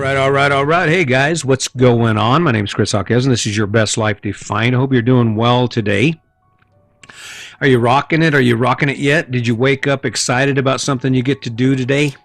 All right. Hey guys, what's going on? My name's Chris Hawkes, and this is your best life defined. I hope you're doing well today. Are you rocking it? Are you rocking it yet? Did you wake up excited about something you get to do today?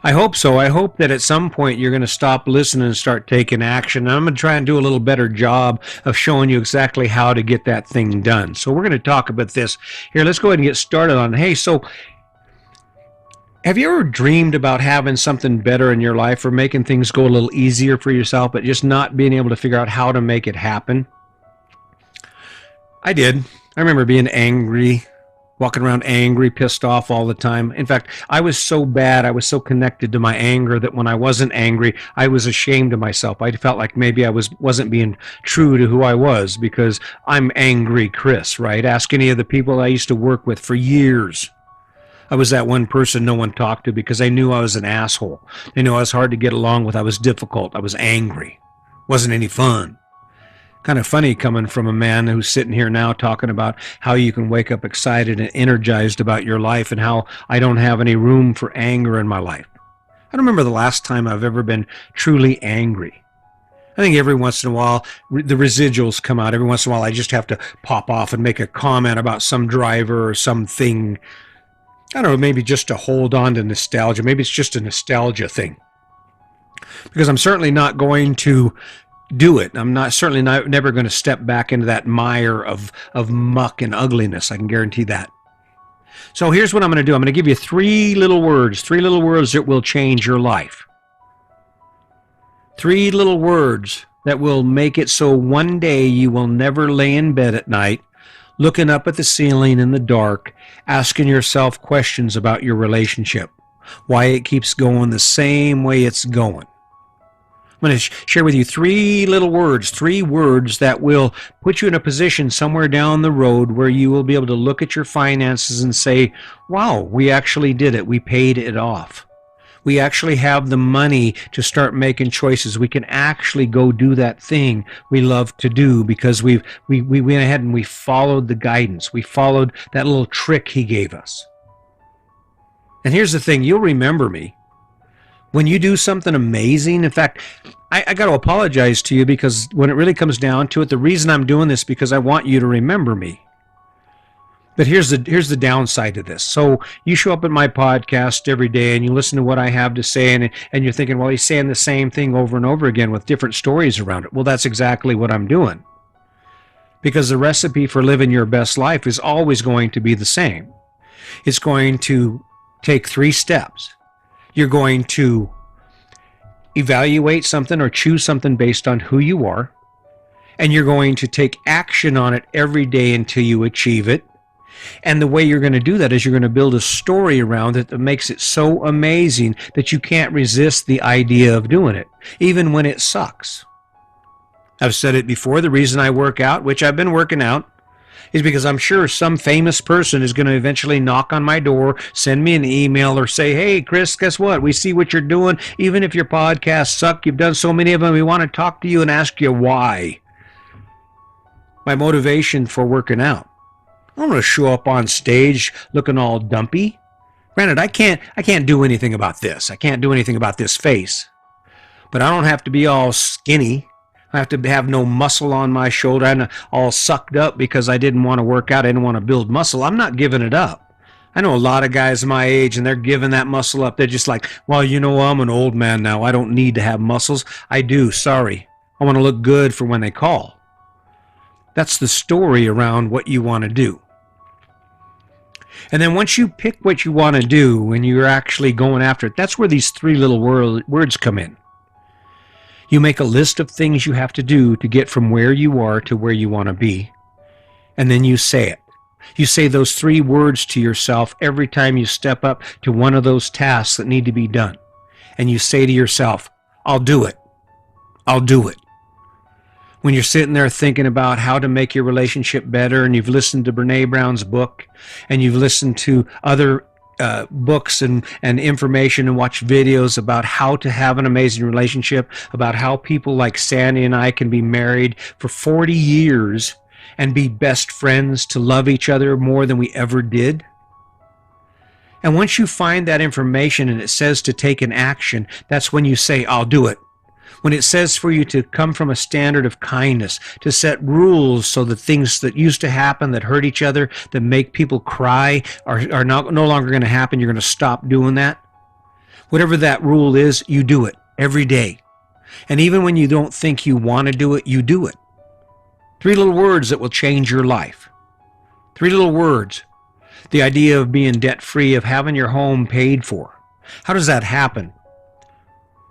I hope so. I hope that at some point you're going to stop listening and start taking action. I'm going to try and do a little better job of showing you exactly how to get that thing done. So we're going to talk about this. Here, let's go ahead and get started on it. Hey, so have you ever dreamed about having something better in your life or making things go a little easier for yourself, but just not being able to figure out how to make it happen? I did. I remember being angry, walking around angry, pissed off all the time. In fact, I was so bad, I was so connected to my anger that when I wasn't angry, I was ashamed of myself. I felt like maybe I wasn't being true to who I was because I'm angry Chris, right? Ask any of the people I used to work with for years. I was that one person no one talked to because I knew I was an asshole. I knew I was hard to get along with. I was difficult. I was angry. Wasn't any fun. Kind of funny coming from a man who's sitting here now talking about how you can wake up excited and energized about your life and how I don't have any room for anger in my life. I don't remember the last time I've ever been truly angry. I think every once in a while, the residuals come out. Every once in a while, I just have to pop off and make a comment about some driver or something. I don't know, maybe just to hold on to nostalgia. Maybe it's just a nostalgia thing. Because I'm certainly not going to do it. I'm never going to step back into that mire of muck and ugliness. I can guarantee that. So here's what I'm going to do. I'm going to give you three little words that will change your life. Three little words that will make it so one day you will never lay in bed at night looking up at the ceiling in the dark, asking yourself questions about your relationship, why it keeps going the same way it's going. I'm going to share with you three words that will put you in a position somewhere down the road where you will be able to look at your finances and say, wow, we actually did it. We paid it off. We actually have the money to start making choices. We can actually go do that thing we love to do because we went ahead and we followed the guidance. We followed that little trick he gave us. And here's the thing, you'll remember me. When you do something amazing, in fact, I got to apologize to you because when it really comes down to it, the reason I'm doing this is because I want you to remember me. But here's the downside to this. So you show up at my podcast every day and you listen to what I have to say and you're thinking, well, he's saying the same thing over and over again with different stories around it. Well, that's exactly what I'm doing. Because the recipe for living your best life is always going to be the same. It's going to take 3 steps. You're going to evaluate something or choose something based on who you are, and you're going to take action on it every day until you achieve it. And the way you're going to do that is you're going to build a story around it that makes it so amazing that you can't resist the idea of doing it, even when it sucks. I've said it before, the reason I work out, which I've been working out, is because I'm sure some famous person is going to eventually knock on my door, send me an email, or say, hey, Chris, guess what? We see what you're doing. Even if your podcasts suck, you've done so many of them, we want to talk to you and ask you why. My motivation for working out. I don't want to show up on stage looking all dumpy. Granted, I can't do anything about this. I can't do anything about this face. But I don't have to be all skinny. I have to have no muscle on my shoulder. I'm all sucked up because I didn't want to work out. I didn't want to build muscle. I'm not giving it up. I know a lot of guys my age and they're giving that muscle up. They're just like, well, you know, I'm an old man now. I don't need to have muscles. I do. Sorry. I want to look good for when they call. That's the story around what you want to do. And then once you pick what you want to do and you're actually going after it, that's where these 3 little words come in. You make a list of things you have to do to get from where you are to where you want to be. And then you say it. You say those 3 words to yourself every time you step up to one of those tasks that need to be done. And you say to yourself, I'll do it. I'll do it. When you're sitting there thinking about how to make your relationship better and you've listened to Brene Brown's book and you've listened to other books and information and watch videos about how to have an amazing relationship, about how people like Sandy and I can be married for 40 years and be best friends to love each other more than we ever did. And once you find that information and it says to take an action, that's when you say, I'll do it. When it says for you to come from a standard of kindness, to set rules so that things that used to happen that hurt each other, that make people cry, are no longer going to happen, you're going to stop doing that. Whatever that rule is, you do it every day. And even when you don't think you want to do it, you do it. 3 little words that will change your life. 3 little words. The idea of being debt-free, of having your home paid for. How does that happen?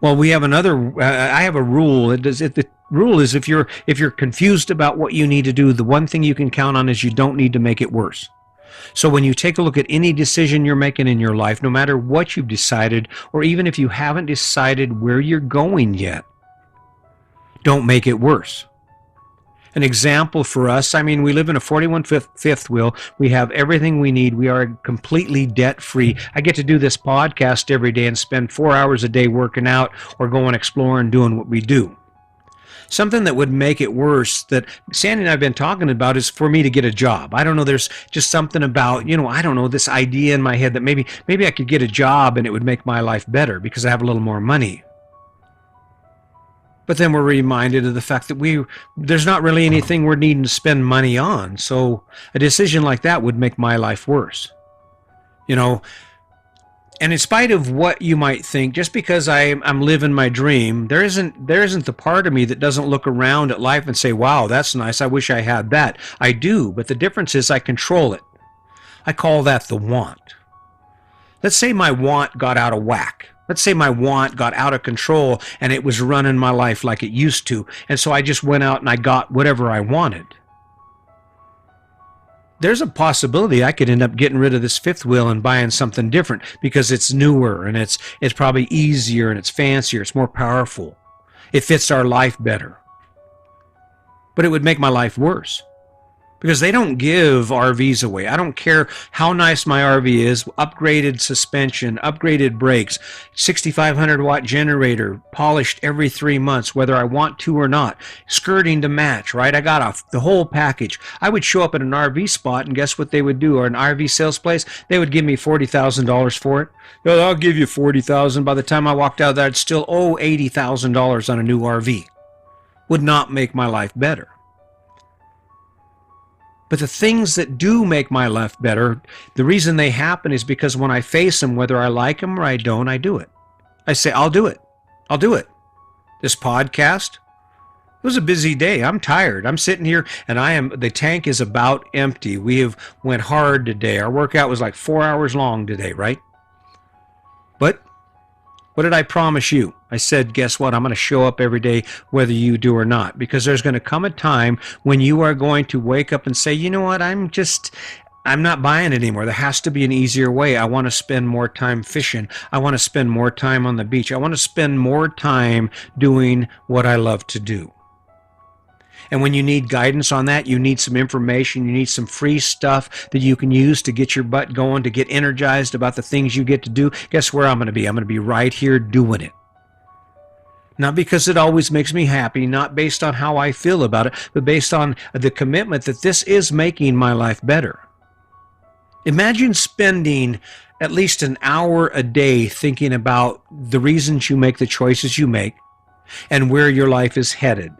Well, we have I have a rule. The rule is if you're confused about what you need to do, the one thing you can count on is you don't need to make it worse. So when you take a look at any decision you're making in your life, no matter what you've decided, or even if you haven't decided where you're going yet, don't make it worse. An example for us, I mean, we live in a 41 fifth wheel. We have everything we need. We are completely debt-free. I get to do this podcast every day and spend 4 hours a day working out or going exploring, doing what we do. Something that would make it worse that Sandy and I have been talking about is for me to get a job. I don't know, there's just something about, I don't know, this idea in my head that maybe I could get a job and it would make my life better because I have a little more money. But then we're reminded of the fact that there's not really anything we're needing to spend money on. So a decision like that would make my life worse. And in spite of what you might think, just because I'm living my dream, there isn't the part of me that doesn't look around at life and say, wow, that's nice. I wish I had that. I do. But the difference is I control it. I call that the want. Let's say my want got out of whack. Let's say my want got out of control and it was running my life like it used to. And so I just went out and I got whatever I wanted. There's a possibility I could end up getting rid of this fifth wheel and buying something different because it's newer and it's probably easier and it's fancier. It's more powerful. It fits our life better. But it would make my life worse. Because they don't give RVs away. I don't care how nice my RV is, upgraded suspension, upgraded brakes, 6,500 watt generator, polished every 3 months, whether I want to or not, skirting to match, right? I got the whole package. I would show up at an RV spot and guess what they would do? Or an RV sales place, they would give me $40,000 for it. Oh, I'll give you $40,000. By the time I walked out there, I'd still owe $80,000 on a new RV. Would not make my life better. But the things that do make my life better, the reason they happen is because when I face them, whether I like them or I don't, I do it. I say, I'll do it. I'll do it. This podcast, it was a busy day. I'm tired. I'm sitting here and the tank is about empty. We have went hard today. Our workout was like 4 hours long today, right? But what did I promise you? I said, guess what? I'm going to show up every day whether you do or not, because there's going to come a time when you are going to wake up and say, you know what? I'm not buying it anymore. There has to be an easier way. I want to spend more time fishing. I want to spend more time on the beach. I want to spend more time doing what I love to do. And when you need guidance on that, you need some information, you need some free stuff that you can use to get your butt going, to get energized about the things you get to do. Guess where I'm going to be? I'm going to be right here doing it. Not because it always makes me happy, not based on how I feel about it, but based on the commitment that this is making my life better. Imagine spending at least an hour a day thinking about the reasons you make the choices you make and where your life is headed.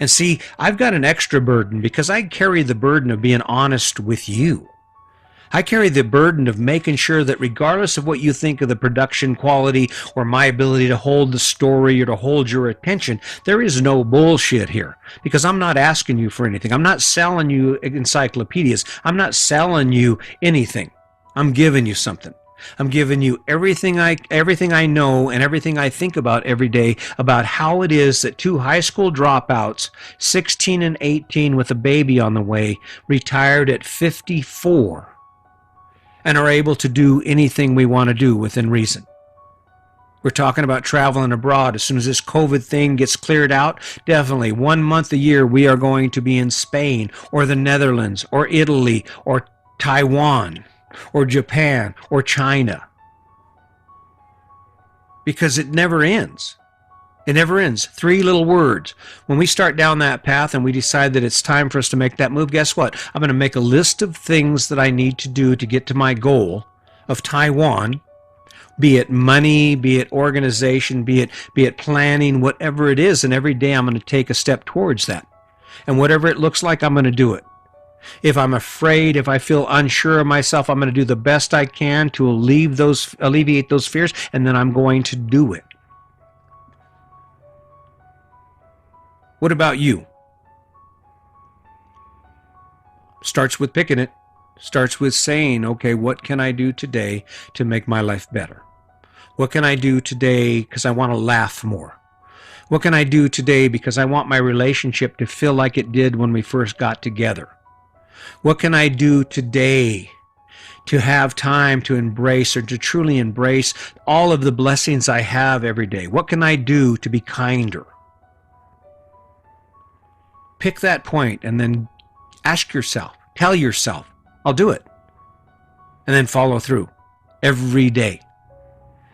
And see, I've got an extra burden because I carry the burden of being honest with you. I carry the burden of making sure that regardless of what you think of the production quality or my ability to hold the story or to hold your attention, there is no bullshit here because I'm not asking you for anything. I'm not selling you encyclopedias. I'm not selling you anything. I'm giving you something. I'm giving you everything I know and everything I think about every day about how it is that 2 high school dropouts, 16 and 18 with a baby on the way, retired at 54 and are able to do anything we want to do within reason. We're talking about traveling abroad. As soon as this COVID thing gets cleared out, definitely 1 month a year we are going to be in Spain or the Netherlands or Italy or Taiwan or Japan or China. Because it never ends. It never ends. 3 little words. When we start down that path and we decide that it's time for us to make that move, guess what? I'm going to make a list of things that I need to do to get to my goal. of Taiwan, be it money, be it organization, be it planning, whatever it is, and every day I'm going to take a step towards that. And whatever it looks like, I'm going to do it. If I'm afraid, if I feel unsure of myself, I'm going to do the best I can to alleviate those fears, and then I'm going to do it. What about you? Starts with picking it. Starts with saying, okay, what can I do today to make my life better? What can I do today because I want to laugh more? What can I do today because I want my relationship to feel like it did when we first got together? What can I do today to have time to embrace or to truly embrace all of the blessings I have every day? What can I do to be kinder? Pick that point and then ask yourself, tell yourself, I'll do it. And then follow through every day.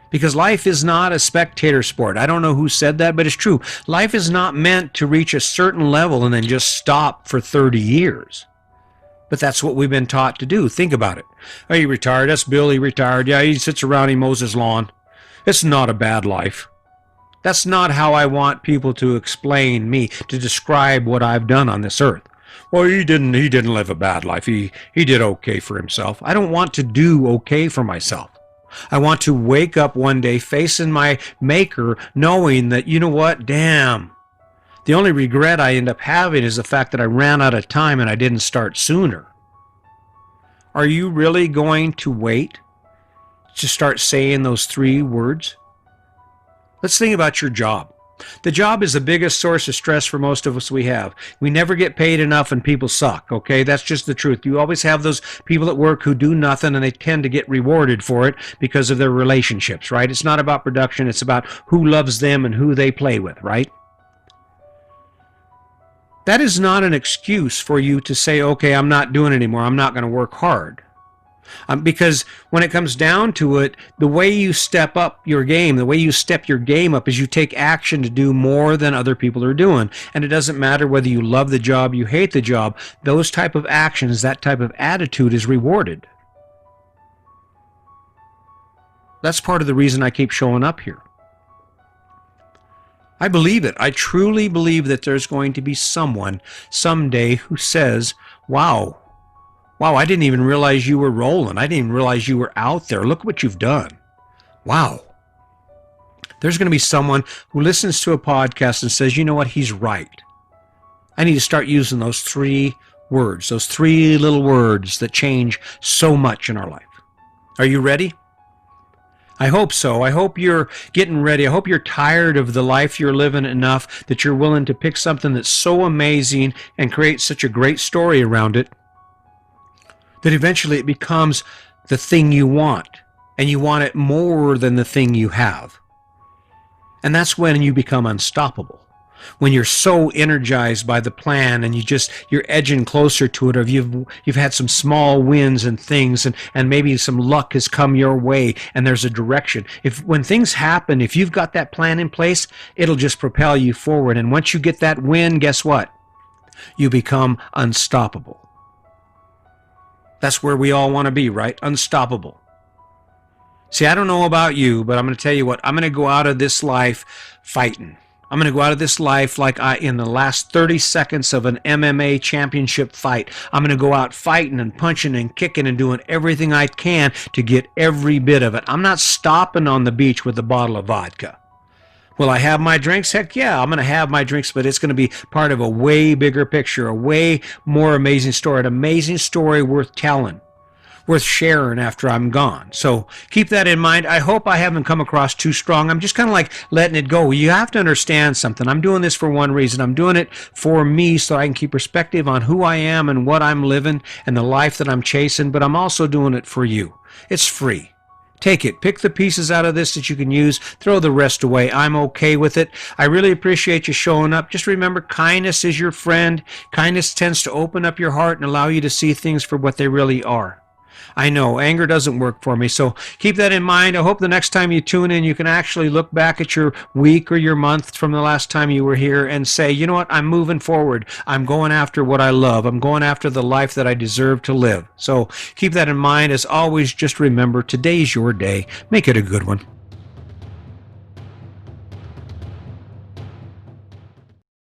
Because life is not a spectator sport. I don't know who said that, but it's true. Life is not meant to reach a certain level and then just stop for 30 years. But that's what we've been taught to do. Think about it. Oh, he retired. That's Bill. He retired. Yeah, he sits around, he mows his lawn. It's not a bad life. That's not how I want people to explain me, to describe what I've done on this earth. Well, he didn't live a bad life. He did okay for himself. I don't want to do okay for myself. I want to wake up one day facing my maker knowing that, you know what, damn, the only regret I end up having is the fact that I ran out of time and I didn't start sooner. Are you really going to wait to start saying those 3 words? Let's think about your job. The job is the biggest source of stress for most of us we have. We never get paid enough and people suck, okay? That's just the truth. You always have those people at work who do nothing and they tend to get rewarded for it because of their relationships, right? It's not about production. It's about who loves them and who they play with, right? That is not an excuse for you to say, okay, I'm not doing it anymore. I'm not going to work hard. Because when it comes down to it, the way you step up your game, the way you step your game up is you take action to do more than other people are doing. And it doesn't matter whether you love the job, you hate the job, those type of actions, that type of attitude is rewarded. That's part of the reason I keep showing up here. I believe it. I truly believe that there's going to be someone someday who says, wow, I didn't even realize you were rolling. I didn't even realize you were out there. Look what you've done. Wow. There's going to be someone who listens to a podcast and says, you know what, he's right. I need to start using those 3 words, those 3 little words that change so much in our life. Are you ready? I hope so. I hope you're getting ready. I hope you're tired of the life you're living enough that you're willing to pick something that's so amazing and create such a great story around it that eventually it becomes the thing you want, and you want it more than the thing you have. And that's when you become unstoppable. When you're so energized by the plan and you're edging closer to it, or you've had some small wins and things, and maybe some luck has come your way and there's a direction. When things happen, if you've got that plan in place, it'll just propel you forward. And once you get that win, guess what? You become unstoppable. That's where we all want to be, right? Unstoppable. See, I don't know about you, but I'm going to tell you what, I'm going to go out of this life fighting. I'm going to go out of this life like in the last 30 seconds of an MMA championship fight. I'm going to go out fighting and punching and kicking and doing everything I can to get every bit of it. I'm not stopping on the beach with a bottle of vodka. Will I have my drinks? Heck yeah, I'm going to have my drinks, but it's going to be part of a way bigger picture, a way more amazing story, an amazing story worth telling, worth sharing after I'm gone. So keep that in mind. I hope I haven't come across too strong. I'm just kind of like letting it go. You have to understand something. I'm doing this for one reason. I'm doing it for me so I can keep perspective on who I am and what I'm living and the life that I'm chasing, but I'm also doing it for you. It's free. Take it. Pick the pieces out of this that you can use. Throw the rest away. I'm okay with it. I really appreciate you showing up. Just remember, kindness is your friend. Kindness tends to open up your heart and allow you to see things for what they really are. I know anger doesn't work for me. So keep that in mind. I hope the next time you tune in, you can actually look back at your week or your month from the last time you were here and say, you know what? I'm moving forward. I'm going after what I love. I'm going after the life that I deserve to live. So keep that in mind. As always, just remember today's your day. Make it a good one.